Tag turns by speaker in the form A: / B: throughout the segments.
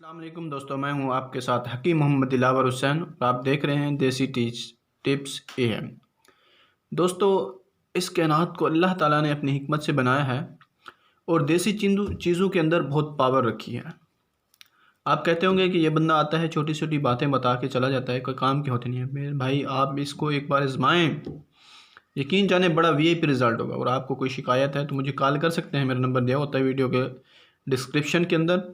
A: अस्सलाम वालेकुम दोस्तों, मैं हूं आपके साथ हकीम मोहम्मद दिलावर हुसैन और आप देख रहे हैं देसी टिप्स AM। दोस्तों, इस कायनात को अल्लाह ताला ने अपनी हिकमत से बनाया है और देसी चीज़ों के अंदर बहुत पावर रखी है। आप कहते होंगे कि ये बंदा आता है छोटी छोटी बातें बता के चला जाता है, कोई काम की होती नहीं है। मेरे भाई, आप इसको एक बार आजमाएं, यकीन जाने बड़ा VIP रिज़ल्ट होगा। और आपको कोई शिकायत है तो मुझे कॉल कर सकते हैं। मेरा नंबर दिया होता है वीडियो के डिस्क्रिप्शन के अंदर।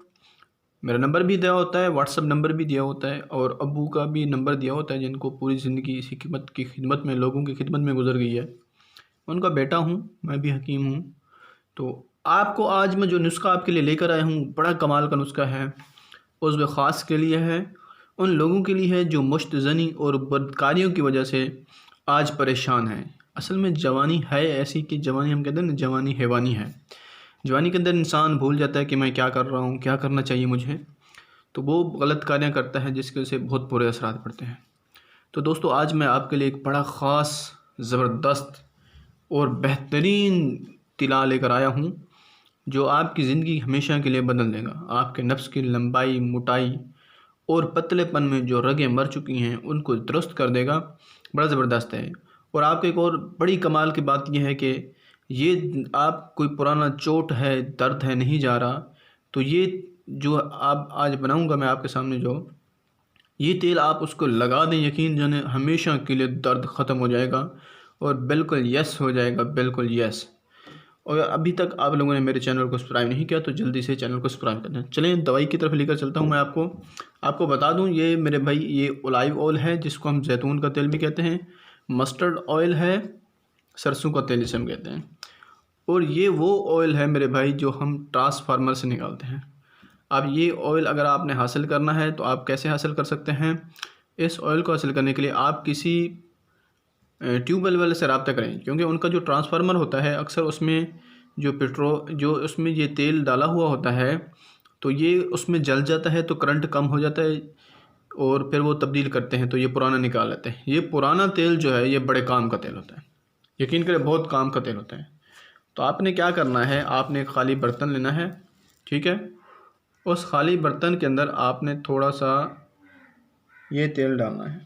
A: मेरा नंबर भी दिया होता है, व्हाट्सअप नंबर भी दिया होता है और अब्बू का भी नंबर दिया होता है, जिनको पूरी ज़िंदगी इसी खिदमत में, लोगों की खिदमत में गुजर गई है। मैं उनका बेटा हूँ, मैं भी हकीम हूँ। तो आपको आज मैं जो नुस्खा आपके लिए लेकर आया हूँ, बड़ा कमाल का नुस्खा है। उस ख़ास के लिए है, उन लोगों के लिए है जो मुश्तज़नी और बदकारियों की वजह से आज परेशान हैं। असल में जवानी है ऐसी कि जवानी, हम कहते हैं ना, जवानी हैवानी है। जवानी के अंदर इंसान भूल जाता है कि मैं क्या कर रहा हूँ, क्या करना चाहिए मुझे। तो वो गलत कार्य करता है जिसके वजह से बहुत बुरे असरात पड़ते हैं। तो दोस्तों, आज मैं आपके लिए एक बड़ा ख़ास, ज़बरदस्त और बेहतरीन तिला लेकर आया हूँ, जो आपकी ज़िंदगी हमेशा के लिए बदल देगा। आपके नफ्स की लंबाई, मोटाई और पतलेपन में जो रगें मर चुकी हैं उनको दुरुस्त कर देगा। बड़ा ज़बरदस्त है। और आपको एक और बड़ी कमाल की बात यह है कि ये आप कोई पुराना चोट है, दर्द है, नहीं जा रहा, तो ये जो आप आज बनाऊंगा मैं आपके सामने, जो ये तेल आप उसको लगा दें, यकीन जाने हमेशा के लिए दर्द ख़त्म हो जाएगा और बिल्कुल यस हो जाएगा, बिल्कुल यस। और अभी तक आप लोगों ने मेरे चैनल को सब्सक्राइब नहीं किया तो जल्दी से चैनल को सब्सक्राइब कर दें। चलें दवाई की तरफ लेकर चलता हूँ। मैं आपको बता दूँ, ये मेरे भाई, ये ओलिव ऑयल है, जिसको हम जैतून का तेल भी कहते हैं। मस्टर्ड ऑयल है, सरसों का तेल जिसे हम कहते हैं। और ये वो ऑयल है मेरे भाई जो हम ट्रांसफार्मर से निकालते हैं। अब ये ऑयल अगर आपने हासिल करना है तो आप कैसे हासिल कर सकते हैं? इस ऑयल को हासिल करने के लिए आप किसी ट्यूबवेल वाले से रब्ता करें, क्योंकि उनका जो ट्रांसफार्मर होता है, अक्सर उसमें जो उसमें ये तेल डाला हुआ होता है, तो ये उसमें जल जाता है तो करंट कम हो जाता है और फिर वो तब्दील करते हैं तो ये पुराना निकाल लेते हैं। ये पुराना तेल जो है ये बड़े काम का तेल होता है, यकीन करें बहुत काम का तेल होता है। तो आपने क्या करना है, आपने एक खाली बर्तन लेना है, ठीक है। उस खाली बर्तन के अंदर आपने थोड़ा सा ये तेल डालना है,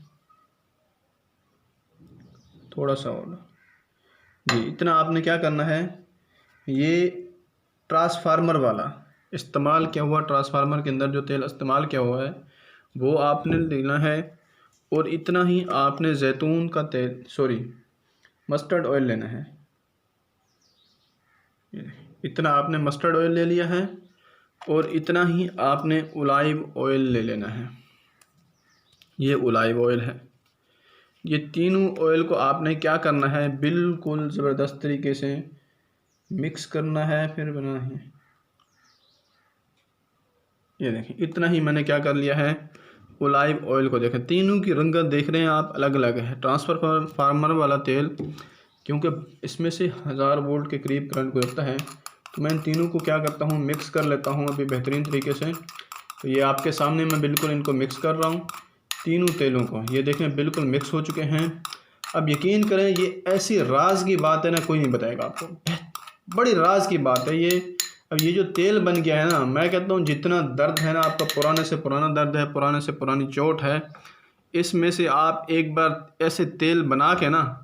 A: थोड़ा सा और जी, इतना आपने क्या करना है, ये ट्रांसफार्मर वाला इस्तेमाल किया हुआ, ट्रांसफार्मर के अंदर जो तेल इस्तेमाल किया हुआ है वो आपने लेना है। और इतना ही आपने जैतून का तेल, मस्टर्ड ऑयल लेना है। इतना आपने मस्टर्ड ऑयल ले लिया है और इतना ही आपने ओलिव ऑयल ले लेना है। ये ओलिव ऑयल है। ये तीनों ऑयल को आपने क्या करना है, बिल्कुल ज़बरदस्त तरीके से मिक्स करना है, फिर बनाना है। ये देखें, इतना ही मैंने क्या कर लिया है, ओलिव ऑयल को देखें, तीनों की रंगत देख रहे हैं आप, अलग अलग है। फार्मर वाला तेल, क्योंकि इसमें से 1000 वोल्ट के करीब करंट गुजरता है, तो मैं इन तीनों को क्या करता हूँ, मिक्स कर लेता हूँ अभी बेहतरीन तरीके से। तो ये आपके सामने मैं बिल्कुल इनको मिक्स कर रहा हूँ, तीनों तेलों को। ये देखें बिल्कुल मिक्स हो चुके हैं। अब यकीन करें, ये ऐसी राज की बात है ना, कोई नहीं बताएगा आपको, बड़ी राज की बात है ये। अब ये जो तेल बन गया है ना, मैं कहता हूँ जितना दर्द है ना आपका, पुराने से पुराना दर्द है, पुराने से पुरानी चोट है, इसमें से आप एक बार ऐसे तेल बना के ना,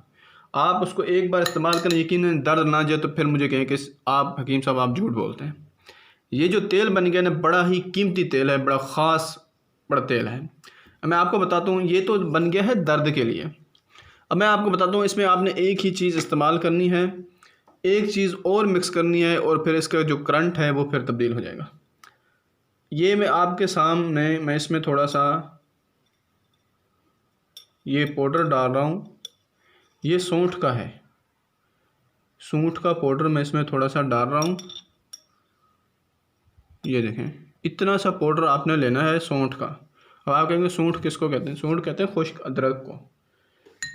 A: आप उसको एक बार इस्तेमाल करें, यकीन दर्द ना जाए तो फिर मुझे कहें कि आप हकीम साहब आप झूठ बोलते हैं। ये जो तेल बन गया ना, बड़ा ही कीमती तेल है, बड़ा ख़ास बड़ा तेल है। मैं आपको बताता हूँ, ये तो बन गया है दर्द के लिए। अब मैं आपको बताता हूँ, इसमें आपने एक ही चीज़ इस्तेमाल करनी है, एक चीज़ और मिक्स करनी है और फिर इसका जो करंट है वो फिर तब्दील हो जाएगा। ये मैं आपके सामने, मैं इसमें थोड़ा सा ये पाउडर डाल रहा हूँ। ये सूंठ का है, सूंठ का पाउडर मैं इसमें थोड़ा सा डाल रहा हूँ। ये देखें, इतना सा पाउडर आपने लेना है सूंठ का। अब आप कहेंगे सूंठ किसको कहते हैं? सूंठ कहते हैं खुश्क अदरक को।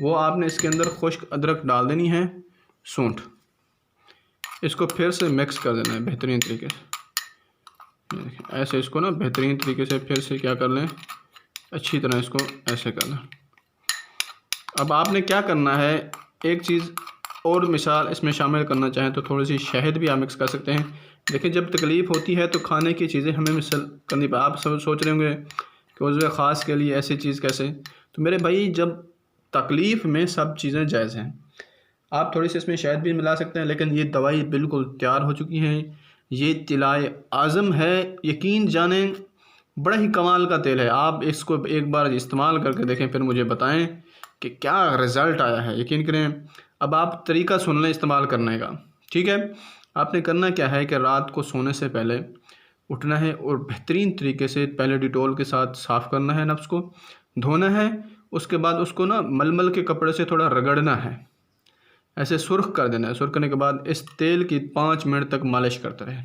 A: वो आपने इसके अंदर खुश्क अदरक डाल देनी है, सूंठ। इसको फिर से मिक्स कर देना है बेहतरीन तरीके से। ऐसे इसको ना बेहतरीन तरीके से फिर से क्या कर लें, अच्छी तरह इसको ऐसे कर लें। अब आपने क्या करना है, एक चीज़ और मिसाल इसमें शामिल करना चाहें तो थोड़ी सी शहद भी आप मिक्स कर सकते हैं। देखिए, जब तकलीफ़ होती है तो खाने की चीज़ें हमें मिसल करनी पड़े। आप सब सोच रहे होंगे कि उज़्व ख़ास के लिए ऐसी चीज़ कैसे? तो मेरे भाई, जब तकलीफ़ में सब चीज़ें जायज़ हैं। आप थोड़ी-सी इसमें शहद भी मिला सकते हैं, लेकिन ये दवाई बिल्कुल तैयार हो चुकी है। ये तिलाए आज़म है, यकीन जानें बड़ा ही कमाल का तेल है। आप इसको एक बार इस्तेमाल करके देखें, फिर मुझे बताएं कि क्या रिज़ल्ट आया है। यकीन करें। अब आप तरीका सुन लें इस्तेमाल करने का, ठीक है? आपने करना क्या है कि रात को सोने से पहले उठना है और बेहतरीन तरीके से पहले डिटॉल के साथ साफ़ करना है, नफ्स को धोना है। उसके बाद उसको ना मलमल के कपड़े से थोड़ा रगड़ना है, ऐसे सुर्ख कर देना है। सुर्ख करने के बाद इस तेल की 5 मिनट तक मालिश करते रहें।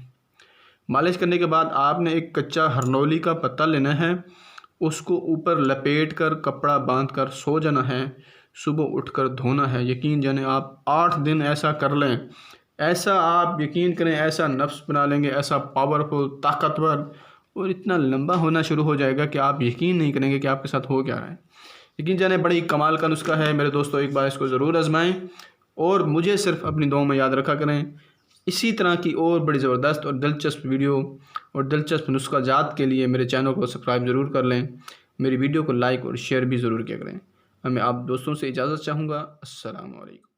A: मालिश करने के बाद आपने एक कच्चा हरनौली का पत्ता लेना है, उसको ऊपर लपेट कर कपड़ा बांध कर सो जाना है। सुबह उठकर धोना है। यकीन जाने आप 8 दिन ऐसा कर लें, ऐसा आप यकीन करें, ऐसा नफ्स बना लेंगे, ऐसा पावरफुल, ताकतवर और इतना लंबा होना शुरू हो जाएगा कि आप यकीन नहीं करेंगे कि आपके साथ हो क्या रहा है। यकीन जाने बड़ी कमाल का नुस्खा है मेरे दोस्तों, एक बार इसको ज़रूर आजमाएं और मुझे सिर्फ अपनी दुआओं में याद रखा करें। इसी तरह की और बड़ी ज़बरदस्त और दिलचस्प वीडियो और दिलचस्प नुस्खा जात के लिए मेरे चैनल को सब्सक्राइब ज़रूर कर लें। मेरी वीडियो को लाइक और शेयर भी ज़रूर किया करें। मैं आप दोस्तों से इजाज़त चाहूँगा। अस्सलाम वालेकुम।